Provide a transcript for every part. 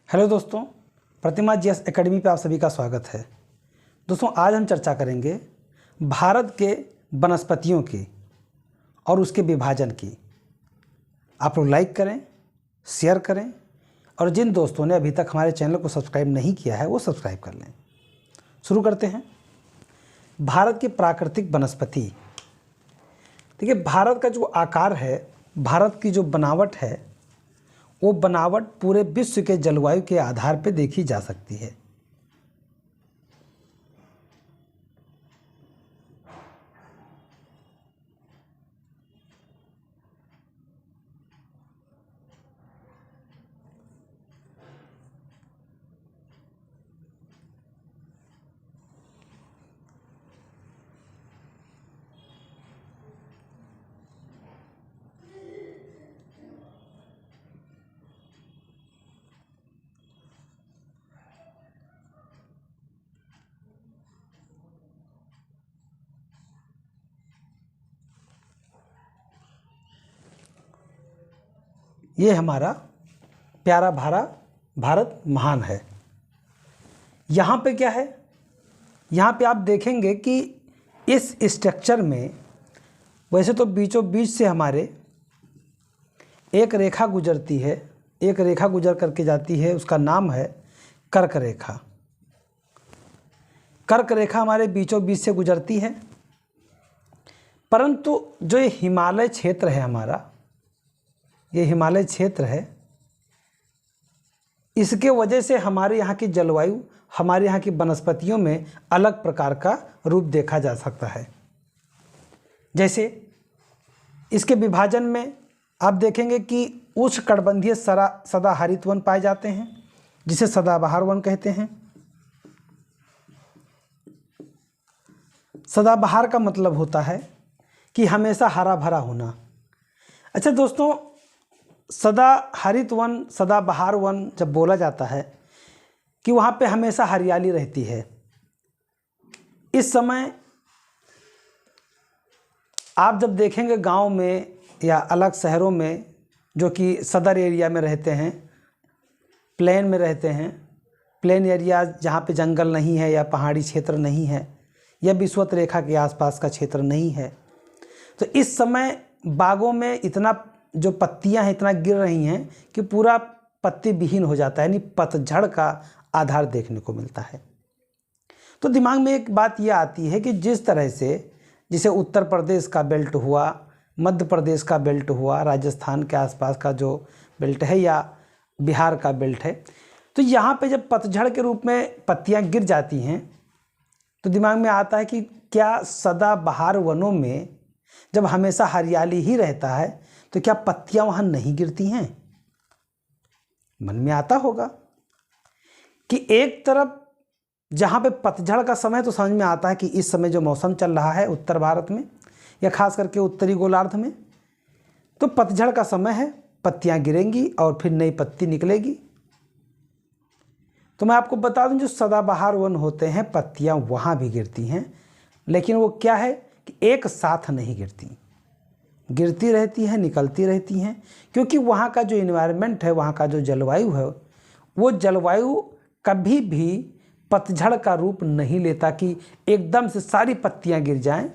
Hello दोस्तों, प्रतिमा GS academy पे आप सभी का स्वागत है। दोस्तों, आज हम चर्चा करेंगे भारत के वनस्पतियों की और उसके विभाजन की। आप लोग लाइक करें, शेयर करें और जिन दोस्तों ने अभी तक हमारे चैनल को सब्सक्राइब नहीं किया है वो सब्सक्राइब कर लें। शुरू करते हैं। भारत की प्राकृतिक वनस्पति। देखिए, भारत का जो आकार है, भारत की जो बनावट है, वो बनावट पूरे विश्व के जलवायु के आधार पर देखी जा सकती है। ये हमारा प्यारा भारत महान है। यहाँ पे क्या है, यहाँ पे आप देखेंगे कि इस स्ट्रक्चर में वैसे तो बीचों बीच से हमारे एक रेखा गुजरती है, एक रेखा गुजर करके जाती है, उसका नाम है कर्क रेखा। कर्क रेखा हमारे बीचों बीच से गुजरती है, परंतु जो ये हिमालय क्षेत्र है हमारा, ये हिमालय क्षेत्र है, इसके वजह से हमारे यहाँ की जलवायु, हमारे यहाँ की वनस्पतियों में अलग प्रकार का रूप देखा जा सकता है। जैसे इसके विभाजन में आप देखेंगे कि उष्णकटिबंधीय सदाहरित वन पाए जाते हैं, जिसे सदाबहार वन कहते हैं। सदाबहार का मतलब होता है कि हमेशा हरा भरा होना। अच्छा दोस्तों, सदाहरित वन, सदाबहार वन जब बोला जाता है कि वहाँ पे हमेशा हरियाली रहती है। इस समय आप जब देखेंगे गांव में या अलग शहरों में, जो कि सदर एरिया में रहते हैं, प्लेन में रहते हैं, प्लेन एरिया जहाँ पे जंगल नहीं है या पहाड़ी क्षेत्र नहीं है या विषुवत रेखा के आसपास का क्षेत्र नहीं है, तो इस समय बागों में इतना जो पत्तियां हैं इतना गिर रही हैं कि पूरा पत्ती विहीन हो जाता है, यानी पतझड़ का आधार देखने को मिलता है। तो दिमाग में एक बात यह आती है कि जिस तरह से जिसे उत्तर प्रदेश का बेल्ट हुआ, मध्य प्रदेश का बेल्ट हुआ, राजस्थान के आसपास का जो बेल्ट है या बिहार का बेल्ट है, तो यहाँ पे जब पतझड़ के रूप में पत्तियाँ गिर जाती हैं तो दिमाग में आता है कि क्या सदाबहार वनों में जब हमेशा हरियाली ही रहता है तो क्या पत्तियां वहां नहीं गिरती हैं? मन में आता होगा कि एक तरफ जहां पे पतझड़ का समय, तो समझ में आता है कि इस समय जो मौसम चल रहा है उत्तर भारत में या खास करके उत्तरी गोलार्ध में, तो पतझड़ का समय है, पत्तियां गिरेंगी और फिर नई पत्ती निकलेगी। तो मैं आपको बता दूं, जो सदाबहार वन होते हैं पत्तियां वहां भी गिरती हैं, लेकिन वो क्या है कि एक साथ नहीं गिरती, गिरती रहती हैं, निकलती रहती हैं, क्योंकि वहाँ का जो इन्वायरमेंट है, वहाँ का जो जलवायु है, वो जलवायु कभी भी पतझड़ का रूप नहीं लेता कि एकदम से सारी पत्तियाँ गिर जाएं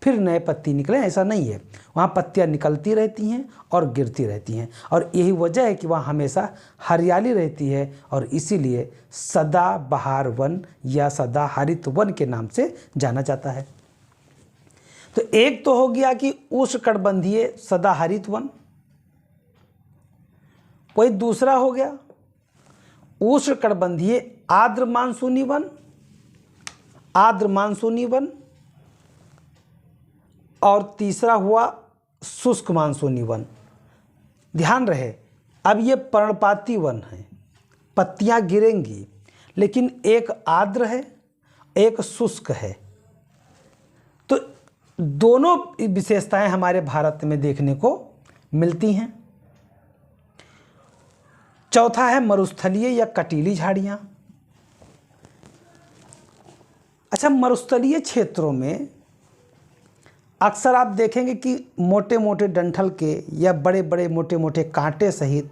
फिर नए पत्ती निकलें। ऐसा नहीं है, वहाँ पत्तियाँ निकलती रहती हैं और गिरती रहती हैं, और यही वजह है कि वहाँ हमेशा हरियाली रहती है, और इसीलिए सदाबहार वन या सदाहरित वन के नाम से जाना जाता है। तो एक तो हो गया कि उष्णकटिबंधीय सदाहरित वन, कोई दूसरा हो गया उष्णकटिबंधीय आर्द्र मानसूनी वन, आर्द्र मानसूनी वन, और तीसरा हुआ शुष्क मानसूनी वन। ध्यान रहे, अब ये पर्णपाती वन है, पत्तियां गिरेंगी, लेकिन एक आर्द्र है, एक शुष्क है। तो दोनों विशेषताएं हमारे भारत में देखने को मिलती हैं। चौथा है मरुस्थलीय या कटीली झाड़ियां। अच्छा, मरुस्थलीय क्षेत्रों में अक्सर आप देखेंगे कि मोटे मोटे डंठल के या बड़े बड़े मोटे मोटे कांटे सहित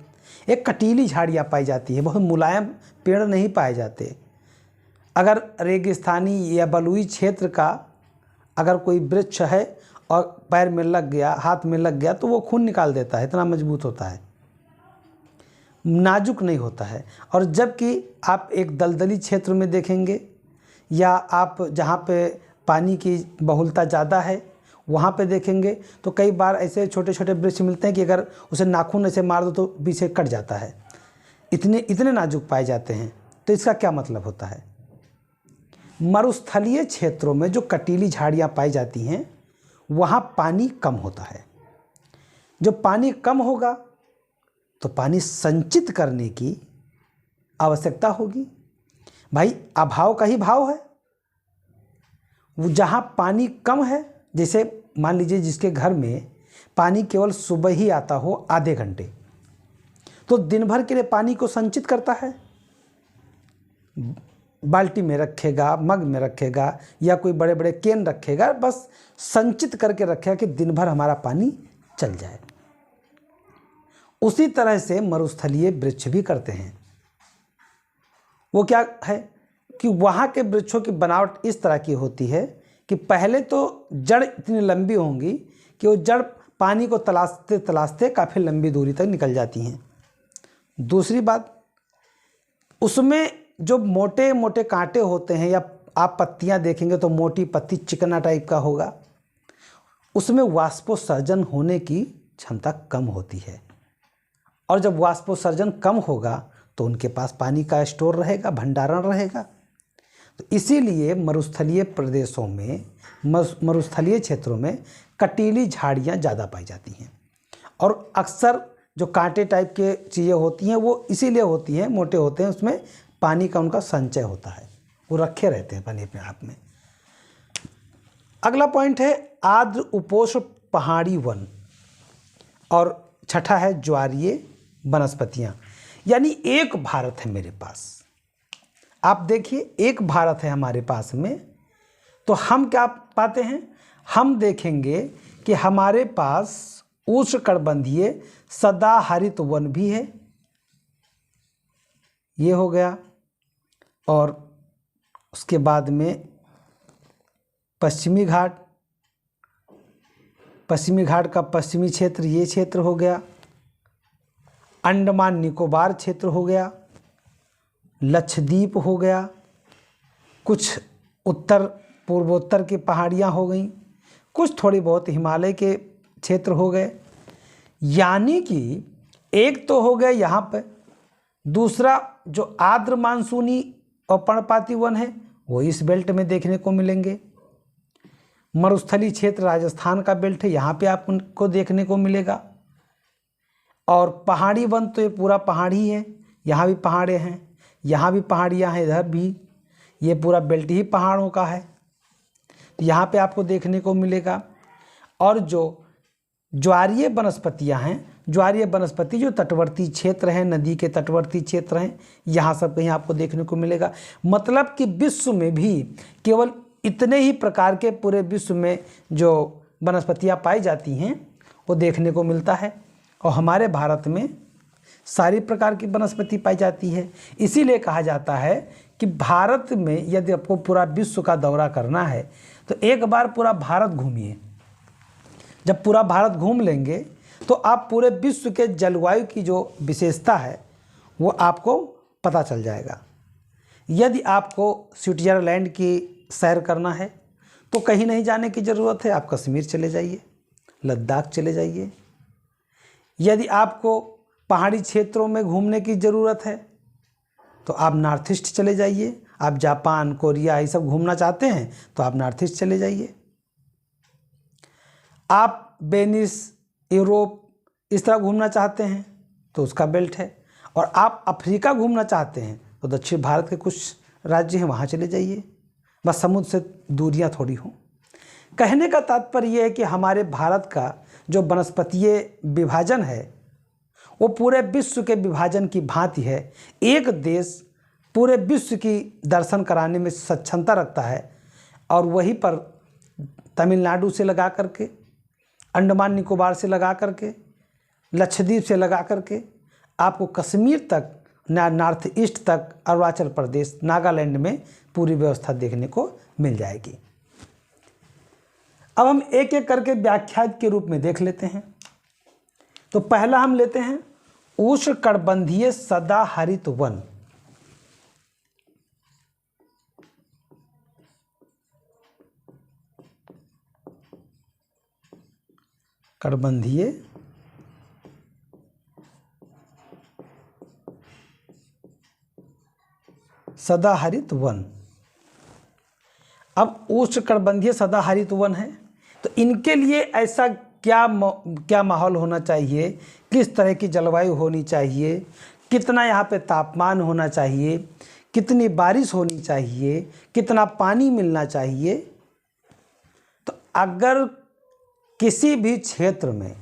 एक कटीली झाड़ियाँ पाई जाती है, बहुत मुलायम पेड़ नहीं पाए जाते। अगर रेगिस्तानी या बलुई क्षेत्र का अगर कोई वृक्ष है और पैर में लग गया, हाथ में लग गया, तो वो खून निकाल देता है, इतना मजबूत होता है, नाजुक नहीं होता है। और जबकि आप एक दलदली क्षेत्र में देखेंगे या आप जहाँ पे पानी की बहुलता ज़्यादा है वहाँ पे देखेंगे तो कई बार ऐसे छोटे छोटे वृक्ष मिलते हैं कि अगर उसे नाखून ऐसे मार दो तो बीच से कट जाता है, इतने नाजुक पाए जाते हैं। तो इसका क्या मतलब होता है? मरुस्थलीय क्षेत्रों में जो कटीली झाड़ियाँ पाई जाती हैं वहाँ पानी कम होता है। जब पानी कम होगा तो पानी संचित करने की आवश्यकता होगी। भाई अभाव का ही भाव है। वो जहाँ पानी कम है, जैसे मान लीजिए जिसके घर में पानी केवल सुबह ही आता हो आधे घंटे, तो दिन भर के लिए पानी को संचित करता है, बाल्टी में रखेगा, मग में रखेगा या कोई बड़े बड़े कैन रखेगा, बस संचित करके रखेगा कि दिन भर हमारा पानी चल जाए। उसी तरह से मरुस्थलीय वृक्ष भी करते हैं। वो क्या है कि वहाँ के वृक्षों की बनावट इस तरह की होती है कि पहले तो जड़ इतनी लंबी होंगी कि वो जड़ पानी को तलाशते तलाशते काफ़ी लंबी दूरी तक निकल जाती हैं। दूसरी बात, उसमें जो मोटे मोटे कांटे होते हैं या आप पत्तियां देखेंगे तो मोटी पत्ती चिकना टाइप का होगा, उसमें वाष्पोत्सर्जन होने की क्षमता कम होती है। और जब वाष्पोत्सर्जन कम होगा तो उनके पास पानी का स्टोर रहेगा, भंडारण रहेगा। तो इसीलिए मरुस्थलीय प्रदेशों में, मरुस्थलीय क्षेत्रों में कटीली झाड़ियाँ ज़्यादा पाई जाती हैं। और अक्सर जो कांटे टाइप के चीज़ें होती हैं वो इसीलिए होती हैं, मोटे होते हैं, उसमें पानी का उनका संचय होता है, वो रखे रहते हैं पानी अपने आप में। अगला पॉइंट है आर्द्र उपोष्ण पहाड़ी वन, और छठा है ज्वारीय वनस्पतियाँ। यानी एक भारत है मेरे पास। आप देखिए एक भारत है हमारे पास में, तो हम क्या पाते हैं? हम देखेंगे कि हमारे पास उष्णकटिबंधीय सदाहरित वन भी है, ये हो गया। और उसके बाद में पश्चिमी घाट का पश्चिमी क्षेत्र, ये क्षेत्र हो गया। अंडमान निकोबार क्षेत्र हो गया, लक्षद्वीप हो गया, कुछ उत्तर पूर्वोत्तर की पहाड़ियाँ हो गई, कुछ थोड़ी बहुत हिमालय के क्षेत्र हो गए। यानी कि एक तो हो गए यहाँ पर, दूसरा जो आर्द्र मानसूनी और पर्णपाती वन है वो इस बेल्ट में देखने को मिलेंगे। मरुस्थलीय क्षेत्र राजस्थान का बेल्ट है, यहाँ पे आपको देखने को मिलेगा। और पहाड़ी वन तो ये पूरा पहाड़ी है, यहाँ भी पहाड़े हैं, यहाँ भी पहाड़ियाँ हैं, इधर भी, ये पूरा बेल्ट ही पहाड़ों का है, यहाँ पे आपको देखने को मिलेगा। और जो ज्वारीय वनस्पतियाँ हैं, ज्वारीय वनस्पति जो तटवर्ती क्षेत्र हैं, नदी के तटवर्ती क्षेत्र हैं, यहाँ सब कहीं आपको देखने को मिलेगा। मतलब कि विश्व में भी केवल इतने ही प्रकार के पूरे विश्व में जो वनस्पतियाँ पाई जाती हैं वो देखने को मिलता है। और हमारे भारत में सारी प्रकार की वनस्पति पाई जाती है। इसीलिए कहा जाता है कि भारत में यदि आपको पूरा विश्व का दौरा करना है तो एक बार पूरा भारत घूमिए। जब पूरा भारत घूम लेंगे तो आप पूरे विश्व के जलवायु की जो विशेषता है वो आपको पता चल जाएगा। यदि आपको स्विट्जरलैंड की सैर करना है तो कहीं नहीं जाने की ज़रूरत है, आप कश्मीर चले जाइए, लद्दाख चले जाइए। यदि आपको पहाड़ी क्षेत्रों में घूमने की ज़रूरत है तो आप नॉर्थ ईस्ट चले जाइए। आप जापान, कोरिया ये सब घूमना चाहते हैं तो आप नॉर्थ ईस्ट चले जाइए। आप वेनिस, यूरोप इस तरह घूमना चाहते हैं तो उसका बेल्ट है। और आप अफ्रीका घूमना चाहते हैं तो दक्षिण भारत के कुछ राज्य हैं, वहाँ चले जाइए, बस समुद्र से दूरियाँ थोड़ी हों। कहने का तात्पर्य यह है कि हमारे भारत का जो वनस्पतीय विभाजन है वो पूरे विश्व के विभाजन की भांति है। एक देश पूरे विश्व की दर्शन कराने में सक्षमता रखता है और वहीं पर तमिलनाडु से लगा करके, अंडमान निकोबार से लगा करके, लक्षद्वीप से लगा करके आपको कश्मीर तक, नॉर्थ ईस्ट तक, अरुणाचल प्रदेश, नागालैंड में पूरी व्यवस्था देखने को मिल जाएगी। अब हम एक एक करके व्याख्या के रूप में देख लेते हैं। तो पहला हम लेते हैं उष्णकटिबंधीय सदाहरित वन। कटिबंधीय सदाहरित वन। अब उष्णकटिबंधीय सदाहरित वन है, तो इनके लिए ऐसा क्या माहौल होना चाहिए, किस तरह की जलवायु होनी चाहिए, कितना यहाँ पे तापमान होना चाहिए, कितनी बारिश होनी चाहिए, कितना पानी मिलना चाहिए। तो अगर किसी भी क्षेत्र में,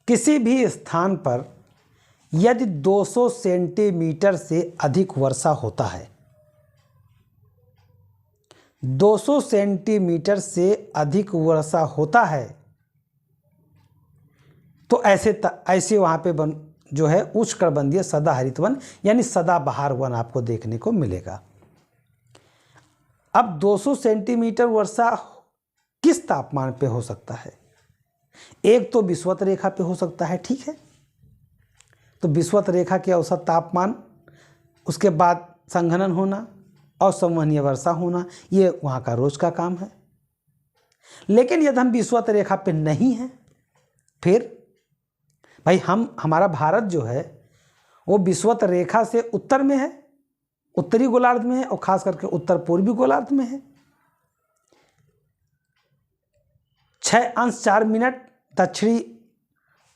किसी भी स्थान पर यदि 200 सेंटीमीटर से अधिक वर्षा होता है, 200 सेंटीमीटर से अधिक वर्षा होता है, तो ऐसे वहाँ पे जो है उष्णकटिबंधीय सदाहरित वन यानी सदाबहार वन आपको देखने को मिलेगा। अब 200 सेंटीमीटर वर्षा किस तापमान पे हो सकता है? एक तो विषुवत रेखा पे हो सकता है, ठीक है। तो विषुवत रेखा के औसत तापमान, उसके बाद संघनन होना और संवहनीय वर्षा होना, ये वहाँ का रोज का काम है। लेकिन यदि हम विषुवत रेखा पे नहीं हैं, फिर भाई हमारा भारत जो है वो विषुवत रेखा से उत्तर में है, उत्तरी गोलार्ध में है, और खास करके उत्तर पूर्वी गोलार्ध में है। 6°4' दक्षिणी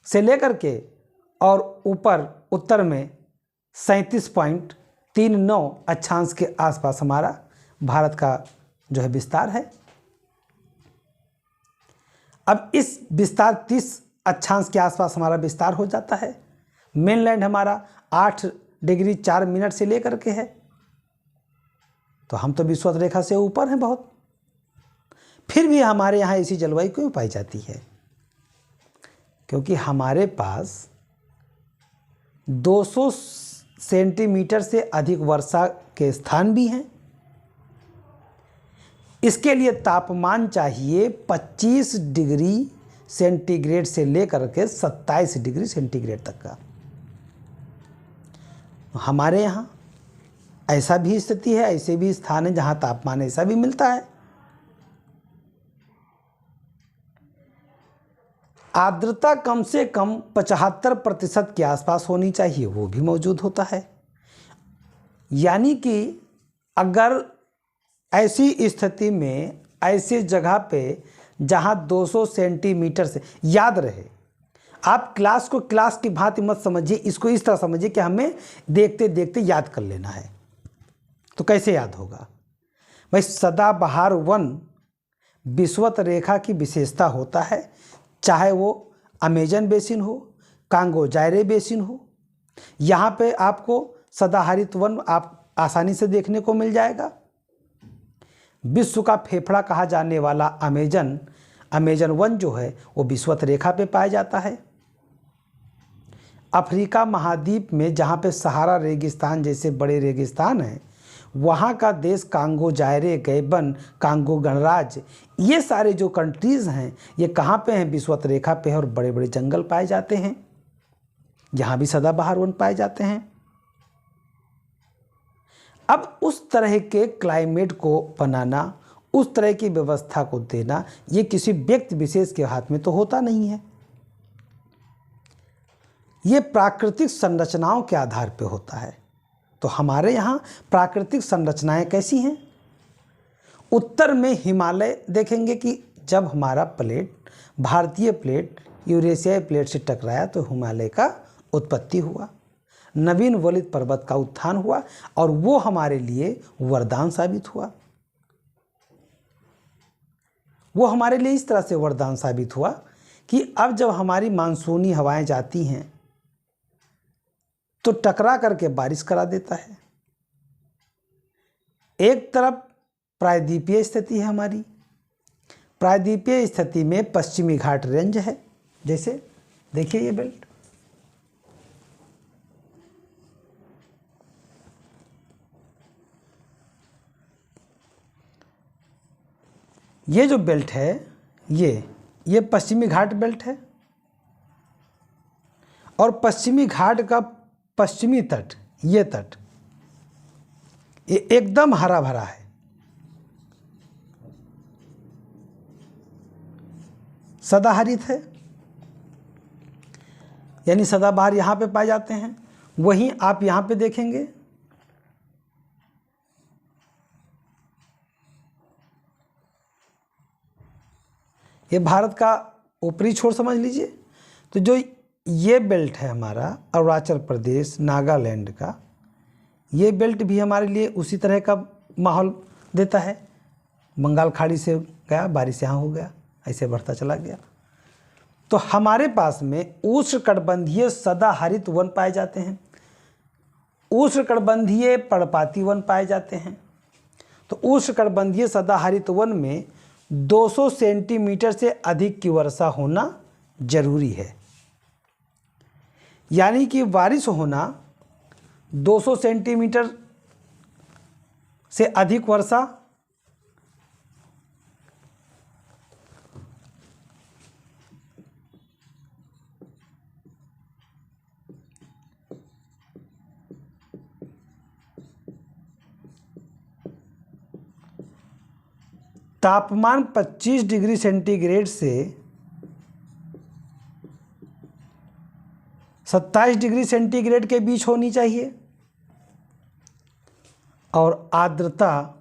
से लेकर के और ऊपर उत्तर में 37.39 अक्षांश के आसपास हमारा भारत का जो है विस्तार है। अब इस विस्तार 30 अक्षांश के आसपास हमारा विस्तार हो जाता है। मेनलैंड हमारा 8°4' से लेकर के है, तो हम तो विषुवत रेखा से ऊपर हैं बहुत। फिर भी हमारे यहाँ ऐसी जलवायु क्यों पाई जाती है? क्योंकि हमारे पास 200 सेंटीमीटर से अधिक वर्षा के स्थान भी हैं। इसके लिए तापमान चाहिए 25 डिग्री सेंटीग्रेड से लेकर के 27 डिग्री सेंटीग्रेड तक का। हमारे यहाँ ऐसा भी स्थिति है, ऐसे भी स्थान है जहाँ तापमान ऐसा भी मिलता है। आर्द्रता कम से कम 75% के आसपास होनी चाहिए, वो भी मौजूद होता है। यानी कि अगर ऐसी स्थिति में, ऐसी जगह पे जहाँ 200 सेंटीमीटर से, याद रहे आप क्लास को क्लास की भांति मत समझिए, इसको इस तरह समझिए कि हमें देखते देखते याद कर लेना है। तो कैसे याद होगा भाई? सदाबहार वन विषुवत रेखा की विशेषता होता है, चाहे वो अमेजन बेसिन हो, कांगो जायरे बेसिन हो। यहाँ पे आपको सदाहरित वन आप आसानी से देखने को मिल जाएगा। विश्व का फेफड़ा कहा जाने वाला अमेजन वन जो है वो विषुवत रेखा पे पाया जाता है। अफ्रीका महाद्वीप में जहाँ पे सहारा रेगिस्तान जैसे बड़े रेगिस्तान हैं, वहाँ का देश कांगो जायरे, गैबन, कांगो गणराज्य, ये सारे जो कंट्रीज़ हैं ये कहाँ पे हैं? विषुवत रेखा पे है, और बड़े बड़े जंगल पाए जाते हैं। यहाँ भी सदाबहार वन पाए जाते हैं। अब उस तरह के क्लाइमेट को बनाना, उस तरह की व्यवस्था को देना, ये किसी व्यक्ति विशेष के हाथ में तो होता नहीं है। ये प्राकृतिक संरचनाओं के आधार पे होता है। तो हमारे यहाँ प्राकृतिक संरचनाएं कैसी हैं? उत्तर में हिमालय देखेंगे कि जब हमारा प्लेट, भारतीय प्लेट यूरेशियाई प्लेट से टकराया तो हिमालय का उत्पत्ति हुआ, नवीन वलित पर्वत का उत्थान हुआ, और वो हमारे लिए वरदान साबित हुआ। वो हमारे लिए इस तरह से वरदान साबित हुआ कि अब जब हमारी मानसूनी हवाएं जाती हैं तो टकरा करके बारिश करा देता है। एक तरफ प्रायद्वीपीय स्थिति है हमारी, प्रायद्वीपीय स्थिति में पश्चिमी घाट रेंज है। जैसे देखिए ये बेल्ट, ये जो बेल्ट है ये पश्चिमी घाट बेल्ट है, और पश्चिमी घाट का पश्चिमी तट, ये तट ये एकदम हरा भरा है। सदाहरित है, यानी सदाबहार यहाँ पे पाए जाते हैं। वहीं आप यहाँ पे देखेंगे ये भारत का ऊपरी छोर समझ लीजिए। तो जो ये बेल्ट है हमारा अरुणाचल प्रदेश नागालैंड का, ये बेल्ट भी हमारे लिए उसी तरह का माहौल देता है। बंगाल खाड़ी से गया, बारिश यहाँ हो गया, ऐसे बढ़ता चला गया। तो हमारे पास में उष्णकटिबंधीय सदाहरित वन पाए जाते हैं, उष्णकटिबंधीय पर्णपाती वन पाए जाते हैं। तो उष्णकटिबंधीय सदाहरित वन में 200 सेंटीमीटर से अधिक की वर्षा होना जरूरी है, यानी कि बारिश होना 200 सेंटीमीटर से अधिक वर्षा तापमान 25 डिग्री सेंटीग्रेड से 27 डिग्री सेंटीग्रेड के बीच होनी चाहिए, और आर्द्रता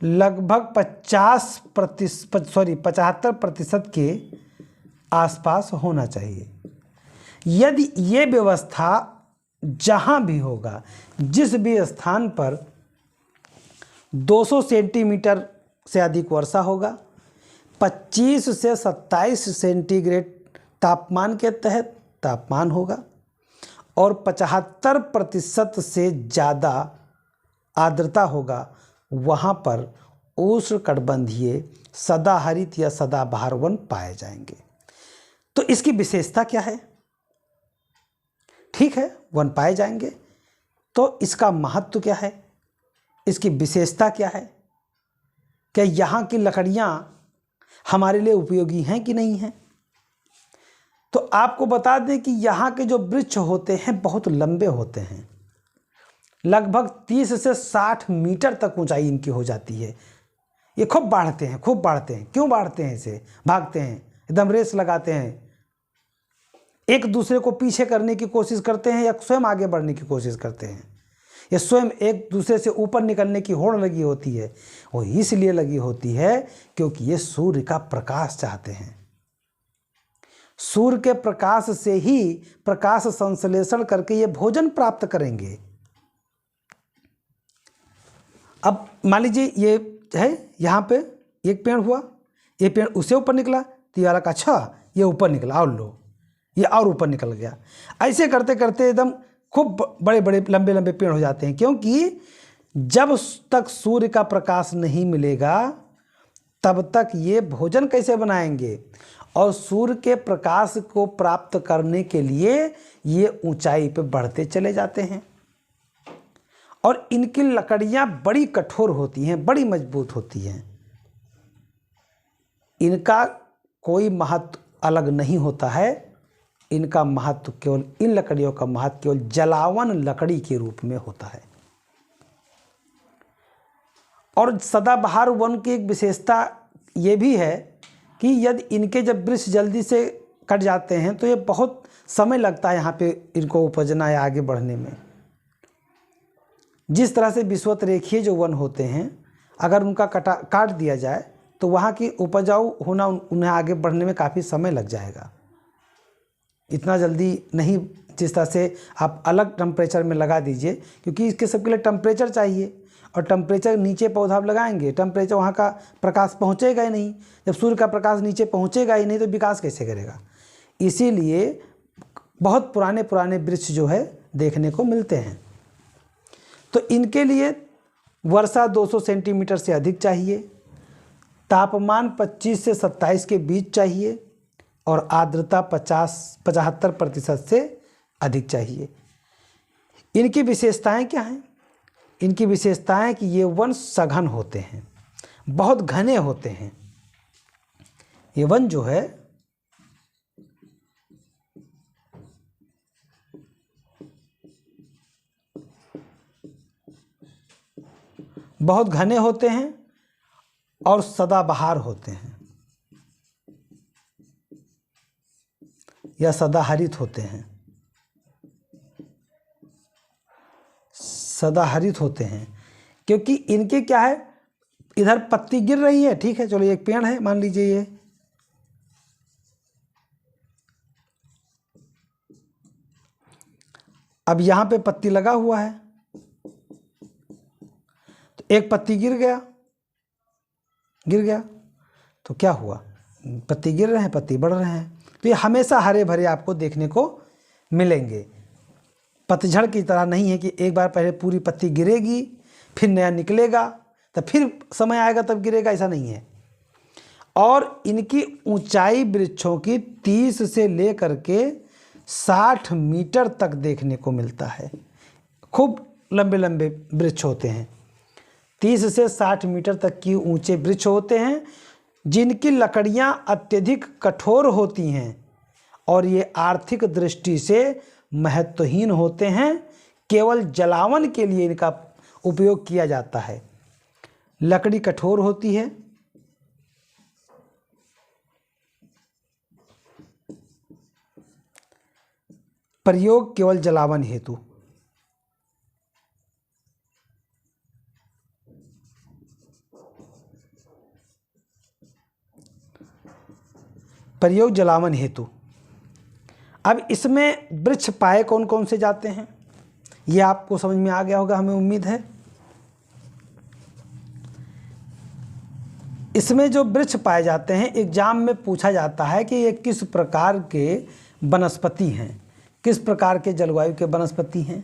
लगभग 75% के आसपास होना चाहिए। यदि ये व्यवस्था जहाँ भी होगा, जिस भी स्थान पर 200 सेंटीमीटर से अधिक वर्षा होगा, 25 से 27 सेंटीग्रेड तापमान के तहत तापमान होगा, और 75% से ज़्यादा आर्द्रता होगा, वहाँ पर उष्णकटिबंधीय सदाहरित या सदाबहार वन पाए जाएंगे। तो इसकी विशेषता क्या है? ठीक है, वन पाए जाएंगे, तो इसका महत्व क्या है, इसकी विशेषता क्या है, क्या यहाँ की लकड़ियाँ हमारे लिए उपयोगी हैं कि नहीं हैं? तो आपको बता दें कि यहाँ के जो वृक्ष होते हैं बहुत लंबे होते हैं, लगभग 30 से 60 मीटर तक ऊंचाई इनकी हो जाती है। ये खूब बढ़ते हैं, खूब बढ़ते हैं। क्यों बढ़ते हैं? इसे भागते हैं, एकदम रेस लगाते हैं, एक दूसरे को पीछे करने की कोशिश करते हैं या स्वयं आगे बढ़ने की कोशिश करते हैं। ये स्वयं एक दूसरे से ऊपर निकलने की होड़ लगी होती है। वो इसलिए लगी होती है क्योंकि ये सूर्य का प्रकाश चाहते हैं। सूर्य के प्रकाश से ही प्रकाश संश्लेषण करके ये भोजन प्राप्त करेंगे। अब मान लीजिए ये है, यहाँ पे एक पेड़ हुआ, ये पेड़ उससे ऊपर निकला, तो ये वाला का अच्छा ये ऊपर निकला, और लो ये और ऊपर निकल गया। ऐसे करते करते एकदम खूब बड़े बड़े लंबे लंबे पेड़ हो जाते हैं, क्योंकि जब तक सूर्य का प्रकाश नहीं मिलेगा तब तक ये भोजन कैसे बनाएंगे, और सूर्य के प्रकाश को प्राप्त करने के लिए ये ऊंचाई पे बढ़ते चले जाते हैं। और इनकी लकड़ियां बड़ी कठोर होती हैं, बड़ी मजबूत होती हैं। इनका कोई महत्व अलग नहीं होता है, इनका महत्व केवल, इन लकड़ियों का महत्व केवल जलावन लकड़ी के रूप में होता है। और सदाबहार वन की एक विशेषता ये भी है कि यदि इनके जब वृक्ष जल्दी से कट जाते हैं तो ये बहुत समय लगता है यहाँ पे इनको उपजना या आगे बढ़ने में। जिस तरह से विषुवत रेखीय जो वन होते हैं, अगर उनका काट दिया जाए तो वहाँ की उपजाऊ होना उन्हें आगे बढ़ने में काफ़ी समय लग जाएगा। इतना जल्दी नहीं, जिस तरह से आप अलग टेम्परेचर में लगा दीजिए, क्योंकि इसके सबके लिए टेम्परेचर चाहिए, और टेम्परेचर नीचे पौधा आप लगाएंगे, टेम्परेचर वहाँ का प्रकाश पहुँचेगा ही नहीं। जब सूर्य का प्रकाश नीचे पहुँचेगा ही नहीं तो विकास कैसे करेगा। इसीलिए बहुत पुराने पुराने वृक्ष जो है देखने को मिलते हैं। तो इनके लिए वर्षा 200 सेंटीमीटर से अधिक चाहिए, तापमान 25 से 27 के बीच चाहिए, और आर्द्रता 75% से अधिक चाहिए। इनकी विशेषताएं क्या हैं? इनकी विशेषताएं कि ये वन सघन होते हैं, बहुत घने होते हैं। ये वन जो है बहुत घने होते हैं और सदाबहार होते हैं या सदाहरित होते हैं। सदाहरित होते हैं क्योंकि इनके क्या है, इधर पत्ती गिर रही है, ठीक है, चलो एक पेड़ है मान लीजिए ये, अब यहाँ पे पत्ती लगा हुआ है, तो एक पत्ती गिर गया तो क्या हुआ, पत्ती गिर रहे हैं, पत्ती बढ़ रहे हैं, तो ये हमेशा हरे भरे आपको देखने को मिलेंगे। पतझड़ की तरह नहीं है कि एक बार पहले पूरी पत्ती गिरेगी फिर नया निकलेगा तब फिर समय आएगा तब गिरेगा, ऐसा नहीं है। और इनकी ऊंचाई वृक्षों की 30 से लेकर के 60 मीटर तक देखने को मिलता है। खूब लंबे लंबे वृक्ष होते हैं, 30 से 60 मीटर तक की ऊंचे वृक्ष होते हैं, जिनकी लकड़ियां अत्यधिक कठोर होती हैं और ये आर्थिक दृष्टि से महत्वहीन होते हैं। केवल जलावन के लिए इनका उपयोग किया जाता है। लकड़ी कठोर होती है, प्रयोग केवल जलावन हेतु। प्रयोग जलावन हेतु। अब इसमें वृक्ष पाए कौन कौन से जाते हैं, ये आपको समझ में आ गया होगा, हमें उम्मीद है। इसमें जो वृक्ष पाए जाते हैं, एग्जाम में पूछा जाता है कि ये किस प्रकार के वनस्पति हैं, किस प्रकार के जलवायु के वनस्पति हैं।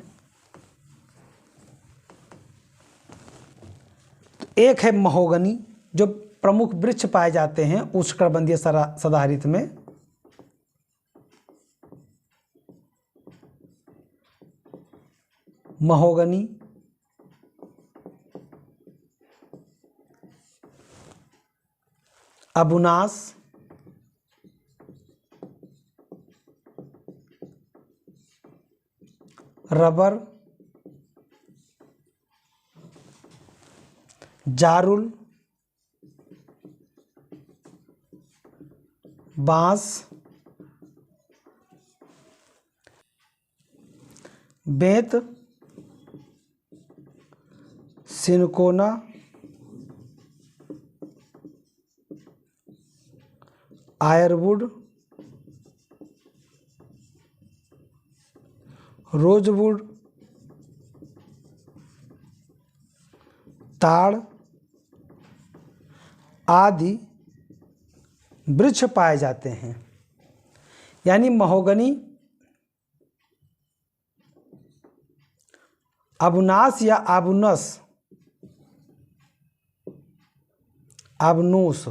तो एक है महोगनी, जो प्रमुख वृक्ष पाए जाते हैं उष्णकटिबंधीय सदाहरित में। महोगनी, अबुनास, रबर, जारुल, बांस, बेंत, सिनकोना, आयरवुड, रोजवुड, ताड़ आदि वृक्ष पाए जाते हैं। यानी महोगनी, अबुनास या आबुनस, आबनोस,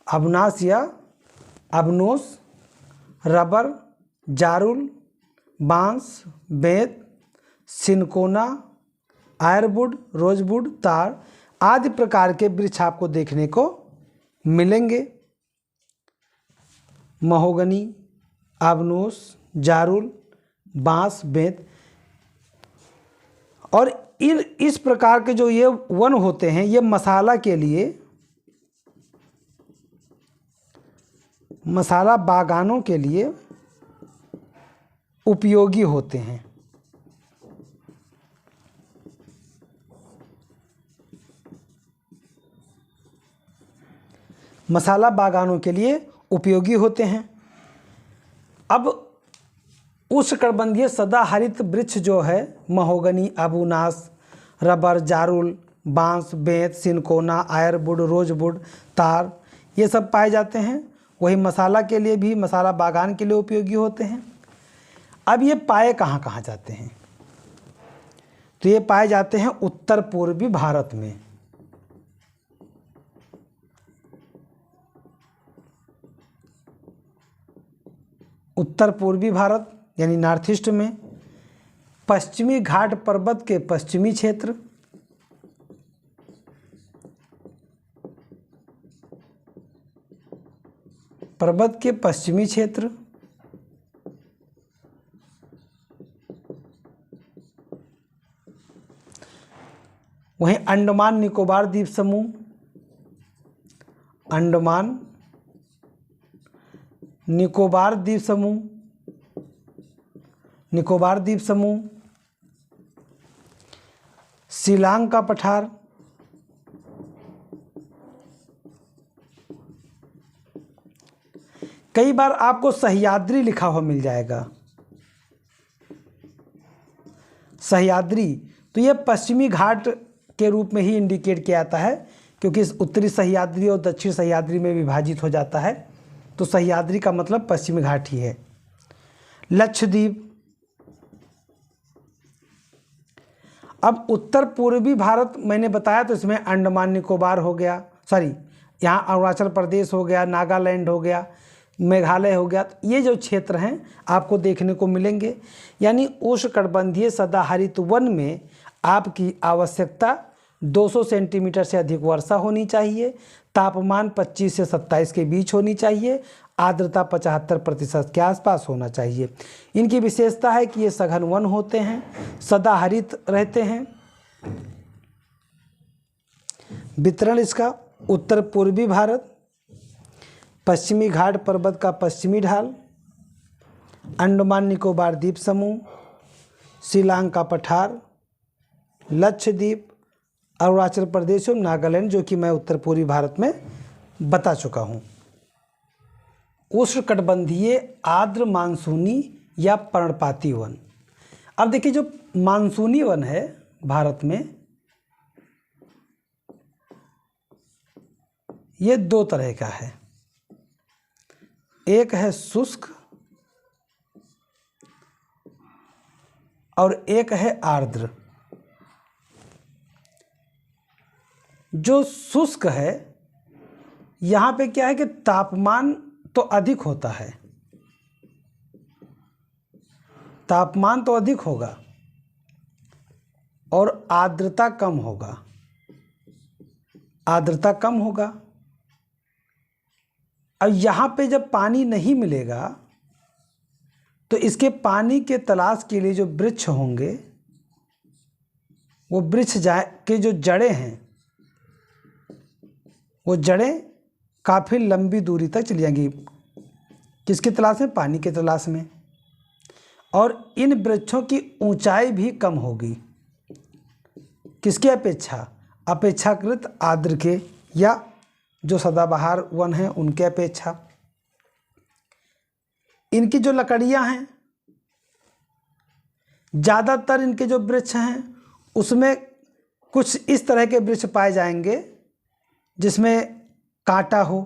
अबुनास या अबनोस, रबर, जारुल, बांस, बेंत, सिनकोना, आयरवुड, रोजवुड, ताड़ आदि प्रकार के वृक्ष आपको देखने को मिलेंगे। महोगनी, आबनोस, जारुल, बांस, बेंत। और इस प्रकार के जो ये वन होते हैं, ये मसाला के लिए, मसाला बागानों के लिए उपयोगी होते हैं। मसाला बागानों के लिए उपयोगी होते हैं। अब उष्णकटिबंधीय सदाहरित वृक्ष जो है, महोगनी, अबुनास, रबर, जारुल, बांस, बेंत, सिनकोना, आयरवुड, रोजवुड, तार, ये सब पाए जाते हैं। वही मसाला के लिए भी, मसाला बागान के लिए उपयोगी होते हैं। अब ये पाए कहाँ कहाँ जाते हैं, तो ये पाए जाते हैं उत्तर पूर्वी भारत में। उत्तर पूर्वी भारत यानी नॉर्थ ईस्ट में, पश्चिमी घाट पर्वत के पश्चिमी क्षेत्र, पर्वत के पश्चिमी क्षेत्र, वहीं अंडमान निकोबार द्वीप समूह, अंडमान निकोबार द्वीप समूह, निकोबार द्वीप समूह, शिलांग का पठार, कई बार आपको सह्याद्री लिखा हुआ मिल जाएगा, सह्याद्री, तो यह पश्चिमी घाट के रूप में ही इंडिकेट किया जाता है, क्योंकि इस उत्तरी सह्याद्री और दक्षिण सह्याद्री में विभाजित हो जाता है, तो सह्याद्री का मतलब पश्चिमी घाट ही है। लक्षद्वीप, अब उत्तर पूर्वी भारत मैंने बताया, तो इसमें अंडमान निकोबार हो गया, सॉरी यहाँ अरुणाचल प्रदेश हो गया, नागालैंड हो गया, मेघालय हो गया, तो ये जो क्षेत्र हैं आपको देखने को मिलेंगे। यानी उष्णकटिबंधीय सदाहरित वन में आपकी आवश्यकता 200 सेंटीमीटर से अधिक वर्षा होनी चाहिए, तापमान 25 से 27 के बीच होनी चाहिए, आर्द्रता 75% के आसपास होना चाहिए। इनकी विशेषता है कि ये सघन वन होते हैं, सदाहरित रहते हैं। वितरण इसका उत्तर पूर्वी भारत, पश्चिमी घाट पर्वत का पश्चिमी ढाल, अंडमान निकोबार द्वीप समूह, शिलांग का पठार, लक्षद्वीप, अरुणाचल प्रदेश और नागालैंड, जो कि मैं उत्तर पूर्वी भारत में बता चुका हूँ। उष्णकटिबंधीय आर्द्र मानसूनी या पर्णपाती वन। अब देखिए, जो मानसूनी वन है भारत में, ये दो तरह का है, एक है शुष्क और एक है आर्द्र। जो शुष्क है, यहाँ पे क्या है कि तापमान तो अधिक होता है, तापमान तो अधिक होगा और आर्द्रता कम होगा, आर्द्रता कम होगा। अब यहाँ पे जब पानी नहीं मिलेगा तो इसके पानी के तलाश के लिए जो वृक्ष होंगे, वो वृक्ष के जो जड़ें हैं, वो जड़ें काफ़ी लंबी दूरी तक चली जाएंगी, किसकी तलाश में? पानी के तलाश में। और इन वृक्षों की ऊंचाई भी कम होगी, किसकी अपेक्षा? अपेक्षाकृत आर्द्र के या जो सदाबहार वन हैं उनके अपेक्षा। इनकी जो लकड़ियां हैं, ज़्यादातर इनके जो वृक्ष हैं उसमें कुछ इस तरह के वृक्ष पाए जाएंगे जिसमें कांटा हो,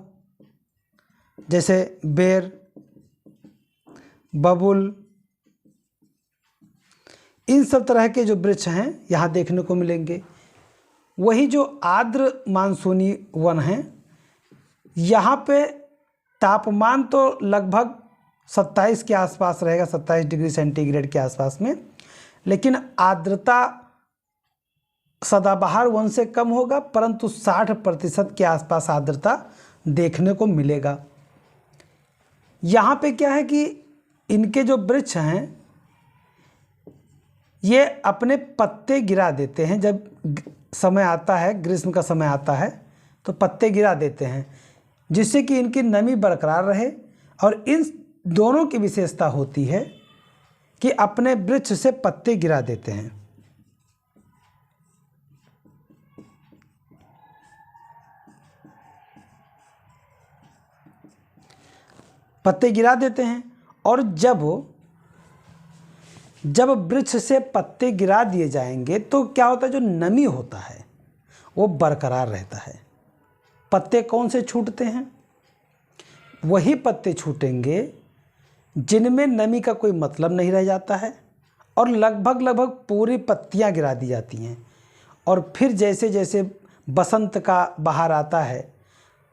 जैसे बेर, बबुल, इन सब तरह के जो वृक्ष हैं यहाँ देखने को मिलेंगे। वही जो आर्द्र मानसूनी वन हैं, यहाँ पे तापमान तो लगभग 27 के आसपास रहेगा, 27 डिग्री सेंटीग्रेड के आसपास में, लेकिन आर्द्रता सदाबहार वन से कम होगा, परंतु 60% के आसपास आर्द्रता देखने को मिलेगा। यहाँ पे क्या है कि इनके जो वृक्ष हैं ये अपने पत्ते गिरा देते हैं, जब समय आता है, ग्रीष्म का समय आता है तो पत्ते गिरा देते हैं, जिससे कि इनकी नमी बरकरार रहे। और इन दोनों की विशेषता होती है कि अपने वृक्ष से पत्ते गिरा देते हैं। पत्ते गिरा देते हैं और जब वृक्ष से पत्ते गिरा दिए जाएंगे तो क्या होता है, जो नमी होता है वो बरकरार रहता है। पत्ते कौन से छूटते हैं? वही पत्ते छूटेंगे जिनमें नमी का कोई मतलब नहीं रह जाता है और लगभग पूरी पत्तियां गिरा दी जाती हैं। और फिर जैसे जैसे बसंत का बहार आता है,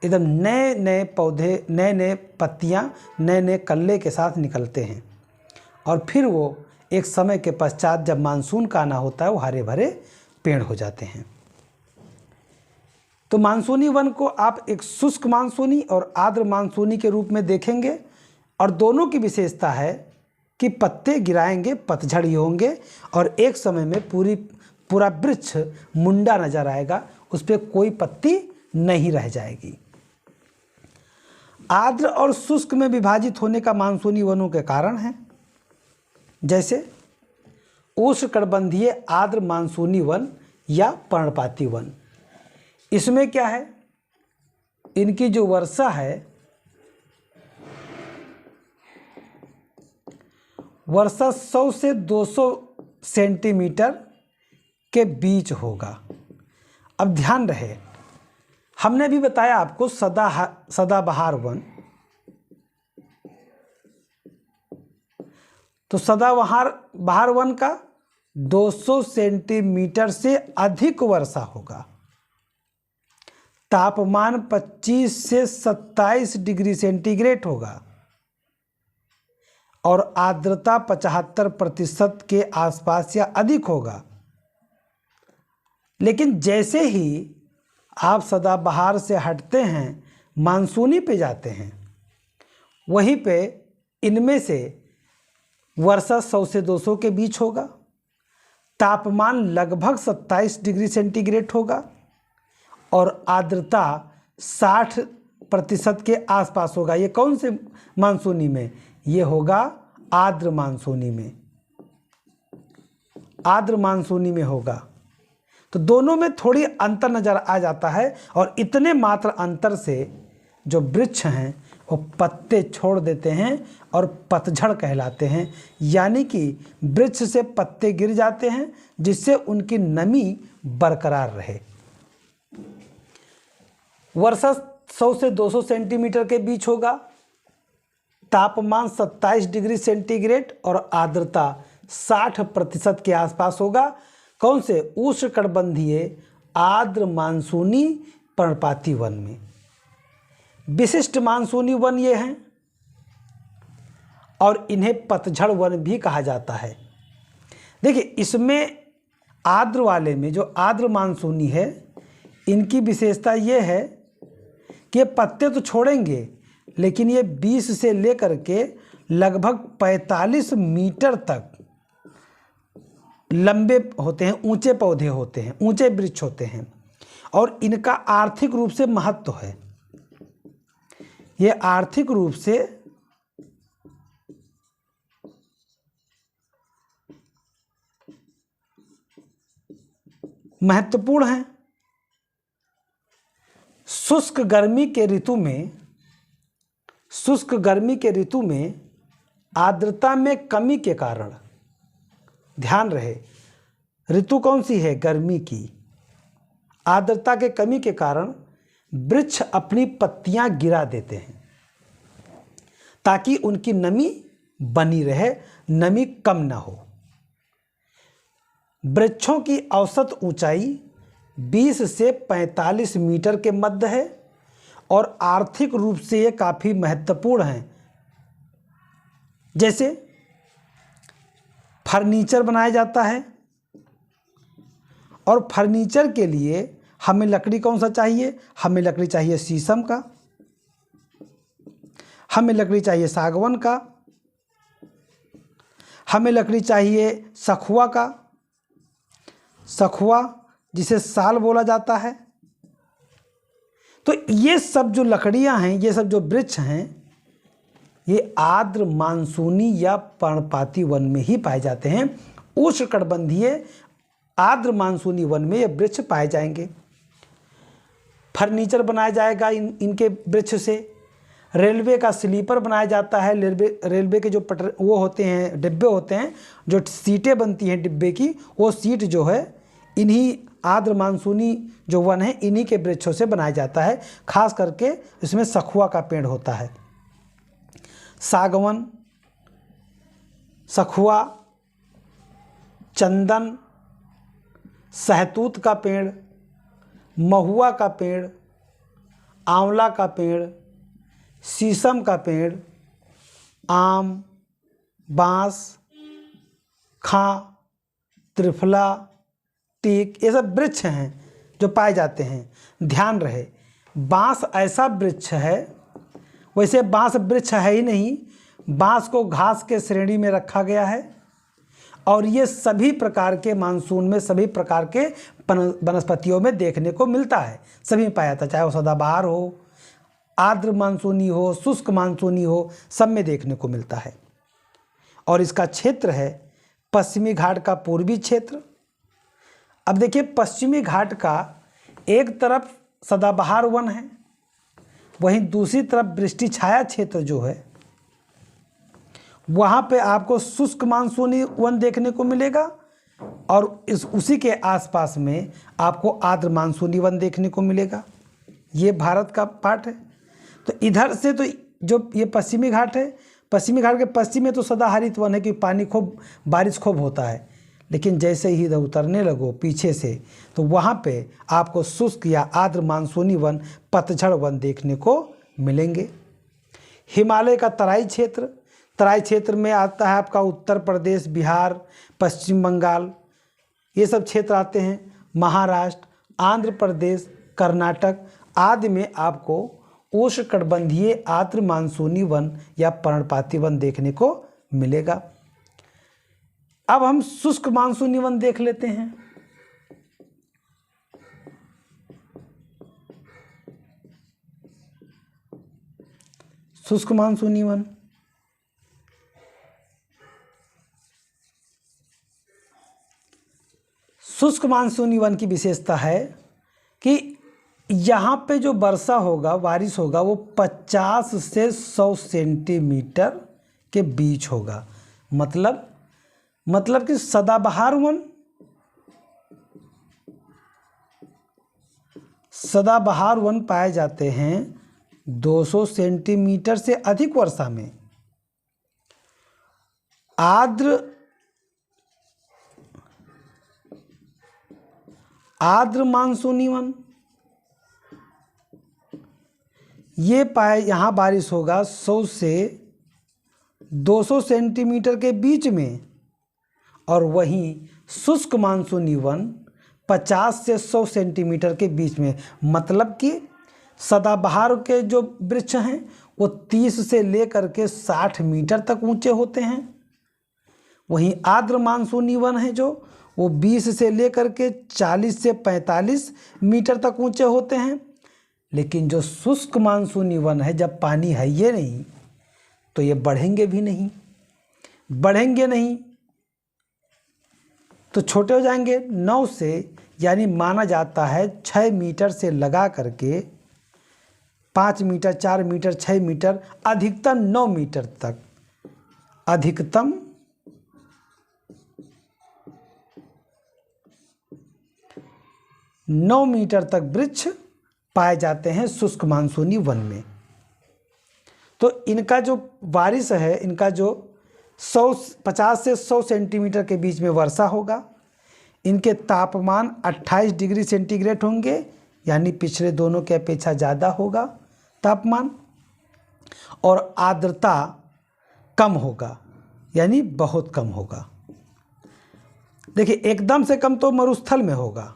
एकदम नए नए पौधे, नए नए पत्तियां, नए नए कल्ले के साथ निकलते हैं और फिर वो एक समय के पश्चात जब मानसून का आना होता है वो हरे भरे पेड़ हो जाते हैं। तो मानसूनी वन को आप एक शुष्क मानसूनी और आर्द्र मानसूनी के रूप में देखेंगे, और दोनों की विशेषता है कि पत्ते गिराएंगे, पतझड़ ही होंगे, और एक समय में पूरा वृक्ष मुंडा नजर आएगा, उस पर कोई पत्ती नहीं रह जाएगी। आर्द्र और शुष्क में विभाजित होने का मानसूनी वनों के कारण है, जैसे उष्णकटिबंधीय आर्द्र मानसूनी वन या पर्णपाती वन। इसमें क्या है, इनकी जो वर्षा है, वर्षा 100 से 200 सेंटीमीटर के बीच होगा। अब ध्यान रहे, हमने भी बताया आपको सदाबहार वन, तो सदाबहार वन का 200 सेंटीमीटर से अधिक वर्षा होगा, तापमान 25 से 27 डिग्री सेंटीग्रेड होगा, और आर्द्रता 75% के आसपास या अधिक होगा। लेकिन जैसे ही आप सदाबहार से हटते हैं, मानसूनी पे जाते हैं, वहीं पे इनमें से वर्षा 100 से 200 के बीच होगा, तापमान लगभग 27 डिग्री सेंटीग्रेड होगा, और आर्द्रता 60% के आसपास होगा। ये कौन से मानसूनी में? ये होगा आर्द्र मानसूनी में, आर्द्र मानसूनी में होगा। तो दोनों में थोड़ी अंतर नज़र आ जाता है, और इतने मात्र अंतर से जो वृक्ष हैं वो पत्ते छोड़ देते हैं और पतझड़ कहलाते हैं, यानी कि वृक्ष से पत्ते गिर जाते हैं जिससे उनकी नमी बरकरार रहे। वर्षा 100 से 200 सेंटीमीटर के बीच होगा, तापमान 27 डिग्री सेंटीग्रेड और आर्द्रता 60% के आसपास होगा। कौन से? उष्णकटिबंधीय आर्द्र मानसूनी पर्णपाती वन में। विशिष्ट मानसूनी वन ये हैं, और इन्हें पतझड़ वन भी कहा जाता है। देखिए, इसमें आर्द्र वाले में जो आर्द्र मानसूनी है, इनकी विशेषता ये है कि ये पत्ते तो छोड़ेंगे, लेकिन ये 20 से लेकर के लगभग 45 मीटर तक लंबे होते हैं, ऊंचे पौधे होते हैं, ऊंचे वृक्ष होते हैं, और इनका आर्थिक रूप से महत्व है। ये आर्थिक रूप से महत्वपूर्ण है। शुष्क गर्मी के ऋतु में आर्द्रता में कमी के कारण, ध्यान रहे, ऋतु कौन सी है? गर्मी की। आर्द्रता के कमी के कारण वृक्ष अपनी पत्तियां गिरा देते हैं ताकि उनकी नमी बनी रहे, नमी कम ना हो। वृक्षों की औसत ऊंचाई 20 से 45 मीटर के मध्य है, और आर्थिक रूप से ये काफ़ी महत्वपूर्ण हैं। जैसे फर्नीचर बनाया जाता है, और फर्नीचर के लिए हमें लकड़ी कौन सा चाहिए? हमें लकड़ी चाहिए शीशम का, हमें लकड़ी चाहिए सागवान का, हमें लकड़ी चाहिए सखुआ का, सखुआ जिसे साल बोला जाता है। तो ये सब जो लकड़ियां हैं, ये सब जो वृक्ष हैं, ये आर्द्र मानसूनी या पर्णपाती वन में ही पाए जाते हैं। उष्णकटिबंधीय आर्द्र मानसूनी वन में ये वृक्ष पाए जाएंगे। फर्नीचर बनाया जाएगा इनके वृक्ष से। रेलवे का स्लीपर बनाया जाता है। रेलवे के जो वो होते हैं, डिब्बे होते हैं, जो सीटें बनती हैं डिब्बे की, वो सीट जो है इन्हीं आर्द्र मानसूनी जो वन है, इन्हीं के वृक्षों से बनाया जाता है। खास करके इसमें सखुआ का पेड़ होता है। सागवन, सखुआ, चंदन, सहतूत का पेड़, महुआ का पेड़, आंवला का पेड़, शीशम का पेड़, आम, बांस, खां, त्रिफला, टीक, ये सब वृक्ष हैं जो पाए जाते हैं। ध्यान रहे, बांस ऐसा वृक्ष है, वैसे बांस वृक्ष है ही नहीं, बांस को घास के श्रेणी में रखा गया है और ये सभी प्रकार के मानसून में सभी प्रकार के वनस्पतियों में देखने को मिलता है, सभी में पाया जाता है, चाहे वो सदाबहार हो, आर्द्र मानसूनी हो, शुष्क मानसूनी हो, सब में देखने को मिलता है। और इसका क्षेत्र है पश्चिमी घाट का पूर्वी क्षेत्र। अब देखिए, पश्चिमी घाट का एक तरफ सदाबहार वन है, वहीं दूसरी तरफ वृष्टि छाया क्षेत्र जो है वहाँ पे आपको शुष्क मानसूनी वन देखने को मिलेगा और उसी के आसपास में आपको आर्द्र मानसूनी वन देखने को मिलेगा। ये भारत का पार्ट है। तो इधर से तो जो ये पश्चिमी घाट है, पश्चिमी घाट के पश्चिम में तो सदाहरित वन है कि पानी खूब, बारिश खूब होता है, लेकिन जैसे ही इधर उतरने लगो पीछे से तो वहाँ पे आपको शुष्क या आर्द्र मानसूनी वन, पतझड़ वन देखने को मिलेंगे। हिमालय का तराई क्षेत्र, तराई क्षेत्र में आता है आपका उत्तर प्रदेश, बिहार, पश्चिम बंगाल, ये सब क्षेत्र आते हैं। महाराष्ट्र, आंध्र प्रदेश, कर्नाटक आदि में आपको उष्णकटिबंधीय आर्द्र मानसूनी वन या पर्णपाती वन देखने को मिलेगा। अब हम शुष्क मानसूनी वन देख लेते हैं। शुष्क मानसूनी वन, शुष्क मानसूनी वन की विशेषता है कि यहाँ पे जो वर्षा होगा, बारिश होगा, वो 50 से 100 सेंटीमीटर के बीच होगा। मतलब कि सदाबहार वन पाए जाते हैं 200 सेंटीमीटर से अधिक वर्षा में। आर्द्र मानसूनी वन ये पाए, यहाँ बारिश होगा 100 से 200 सेंटीमीटर के बीच में, और वहीं शुष्क मानसूनी वन 50 से 100 सेंटीमीटर के बीच में। मतलब कि सदाबहार के जो वृक्ष हैं वो 30 से लेकर के 60 मीटर तक ऊंचे होते हैं, वहीं आर्द्र मानसूनी वन है जो वो 20 से लेकर के 40 से 45 मीटर तक ऊंचे होते हैं। लेकिन जो शुष्क मानसूनी वन है, जब पानी है ये नहीं तो ये बढ़ेंगे नहीं तो छोटे हो जाएंगे 9 से, यानी माना जाता है 6 मीटर से लगा करके 5 मीटर, 4 मीटर, 6 मीटर, अधिकतम 9 मीटर तक, अधिकतम 9 मीटर तक वृक्ष पाए जाते हैं शुष्क मानसूनी वन में। तो इनका जो बारिश है, इनका जो 50 से 100 सेंटीमीटर के बीच में वर्षा होगा। इनके तापमान 28 डिग्री सेंटीग्रेड होंगे, यानी पिछले दोनों के अपेक्षा ज़्यादा होगा तापमान, और आर्द्रता कम होगा, यानी बहुत कम होगा। देखिए, एकदम से कम तो मरुस्थल में होगा,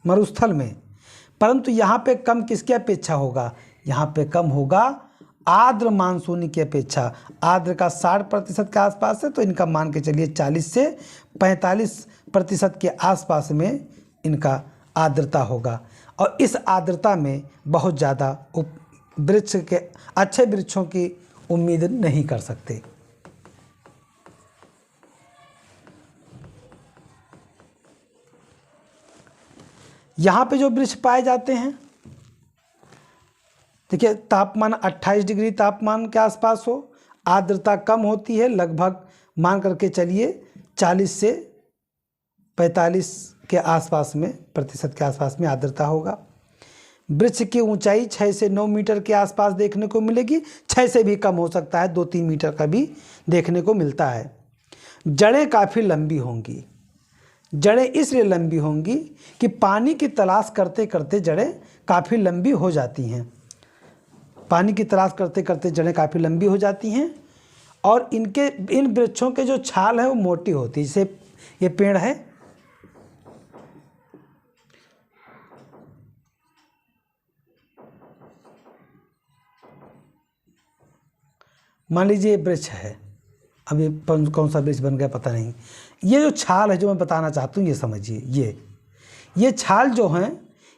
मरुस्थल में, परंतु यहाँ पे कम किसकी अपेक्षा होगा? यहाँ पे कम होगा आर्द्र मानसूनी की अपेक्षा। आर्द्र का 60% के आसपास है, तो इनका मान के चलिए 40 से 45% के आसपास में इनका आर्द्रता होगा। और इस आर्द्रता में बहुत ज़्यादा वृक्ष के अच्छे वृक्षों की उम्मीद नहीं कर सकते। यहाँ पे जो वृक्ष पाए जाते हैं, देखिए, तापमान 28 डिग्री तापमान के आसपास हो, आर्द्रता कम होती है, लगभग मान करके चलिए 40 से 45 के आसपास में प्रतिशत के आसपास में आर्द्रता होगा। वृक्ष की ऊंचाई 6 से 9 मीटर के आसपास देखने को मिलेगी, 6 से भी कम हो सकता है, 2-3 मीटर का भी देखने को मिलता है। जड़ें काफ़ी लंबी होंगी। जड़ें इसलिए लंबी होंगी कि पानी की तलाश करते करते जड़ें काफ़ी लंबी हो जाती हैं। पानी की तलाश करते करते जड़ें काफ़ी लंबी हो जाती हैं, और इन वृक्षों के जो छाल है वो मोटी होती है। जैसे ये पेड़ है, मान लीजिए ये वृक्ष है, अब ये कौन सा वृक्ष बन गया पता नहीं। ये जो छाल है जो मैं बताना चाहता हूँ ये समझिए, ये छाल जो हैं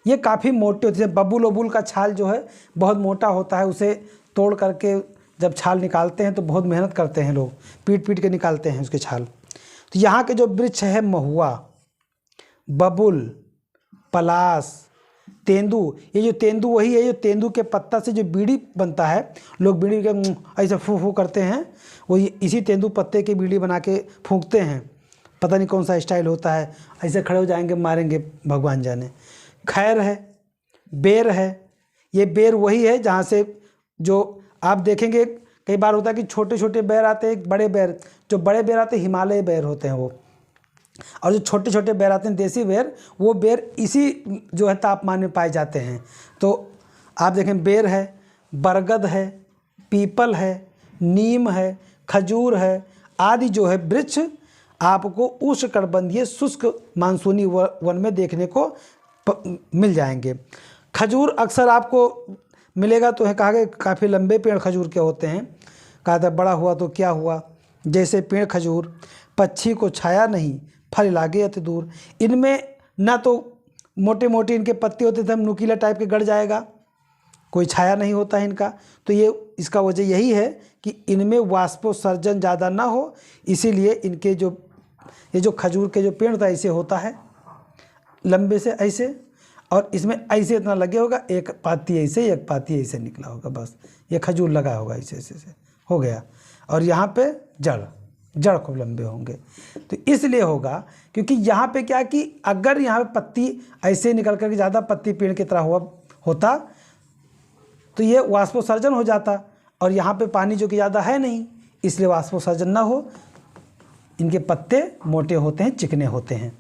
ये काफ़ी मोटे होते हैं। बबूल वबूल का छाल जो है बहुत मोटा होता है, उसे तोड़ करके जब छाल निकालते हैं तो बहुत मेहनत करते हैं लोग, पीट पीट के निकालते हैं उसके छाल। तो यहाँ के जो वृक्ष है महुआ, बबूल, पलाश, तेंदू, ये जो तेंदू वही है जो तेंदू के पत्ता से जो बीड़ी बनता है, लोग बीड़ी के ऐसे फू फू करते हैं, वो इसी तेंदू पत्ते की बीड़ी बना के फूंकते हैं। पता नहीं कौन सा स्टाइल होता है, ऐसे खड़े हो जाएंगे मारेंगे भगवान जाने। खैर है, बेर है, ये बेर वही है जहाँ से जो आप देखेंगे कई बार होता है कि छोटे छोटे बेर आते हैं, बड़े बेर, जो बड़े बेर आते हैं हिमालय बेर होते हैं वो, और जो छोटे छोटे बेर आते हैं देसी बेर, वो बेर इसी जो है तापमान में पाए जाते हैं। तो आप देखें बेर है, बरगद है, पीपल है, नीम है, खजूर है, आदि जो है वृक्ष आपको उष्णकटिबंधीय शुष्क मानसूनी वन में देखने को मिल जाएंगे। खजूर अक्सर आपको मिलेगा तो है, कहा गया काफ़ी लंबे पेड़ खजूर के होते हैं, कहा था बड़ा हुआ तो क्या हुआ। जैसे पेड़ खजूर, पक्षी को छाया नहीं, फल लागे अति दूर। इनमें ना तो मोटे मोटे इनके पत्ते होते थे, हम नुकीला टाइप के गड़ जाएगा, कोई छाया नहीं होता है इनका। तो ये इसका वजह यही है कि इनमें वाष्पोत्सर्जन ज़्यादा ना हो, इसीलिए इनके जो ये जो खजूर के जो पेड़ होता है ऐसे होता है, लंबे से ऐसे, और इसमें ऐसे इतना लगे होगा, एक पाती ऐसे एक पाती ऐसे निकला होगा, बस ये खजूर लगा होगा ऐसे ऐसे हो गया। और यहाँ पे जड़ खूब लंबे होंगे। तो इसलिए होगा क्योंकि यहाँ पे क्या कि अगर यहाँ पे पत्ती ऐसे निकल करके ज़्यादा पत्ती पेड़ की तरह होता तो ये वाष्पोत्सर्जन हो जाता, और यहाँ पे पानी जो कि ज़्यादा है नहीं, इसलिए वाष्पोत्सर्जन ना हो। इनके पत्ते मोटे होते हैं, चिकने होते हैं।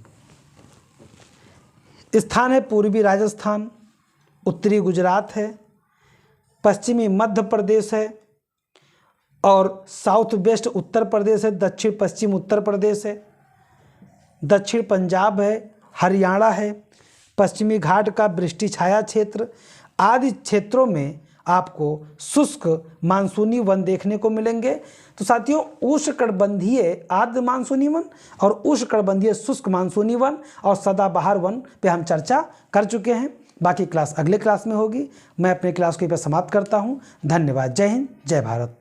स्थान है पूर्वी राजस्थान, उत्तरी गुजरात है, पश्चिमी मध्य प्रदेश है, और साउथ वेस्ट उत्तर प्रदेश है, दक्षिण पश्चिम उत्तर प्रदेश है, दक्षिण पंजाब है, हरियाणा है, पश्चिमी घाट का वृष्टि छाया क्षेत्र आदि क्षेत्रों में आपको शुष्क मानसूनी वन देखने को मिलेंगे। तो साथियों, उष्णकटिबंधीय आर्द्र मानसूनी वन और उष्णकटिबंधीय शुष्क मानसूनी वन और सदाबहार वन पे हम चर्चा कर चुके हैं। बाकी क्लास अगले क्लास में होगी। मैं अपने क्लास को यहाँ पर समाप्त करता हूँ। धन्यवाद। जय हिंद, जय भारत।